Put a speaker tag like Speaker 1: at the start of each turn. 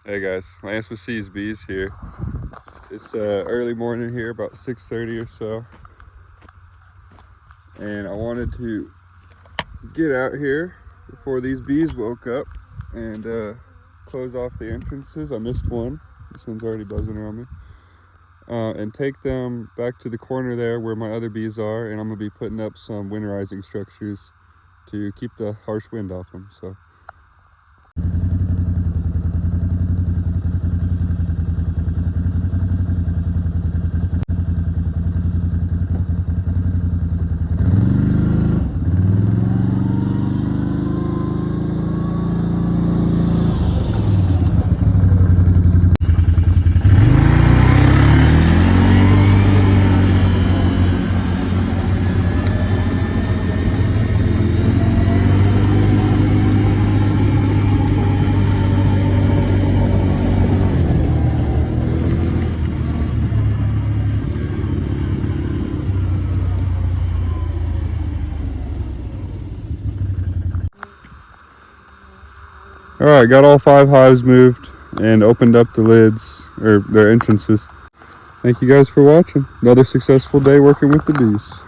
Speaker 1: Hey guys, Lance with C's Bees here. It's early morning here, about 6:30 or so, and I wanted to get out here before these bees woke up and close off the entrances. I missed one. This one's already buzzing around me. And take them back to the corner there where my other bees are, and I'm gonna be putting up some winterizing structures to keep the harsh wind off them. So. Alright, got all 5 hives moved and opened up the lids, or their entrances. Thank you guys for watching. Another successful day working with the bees.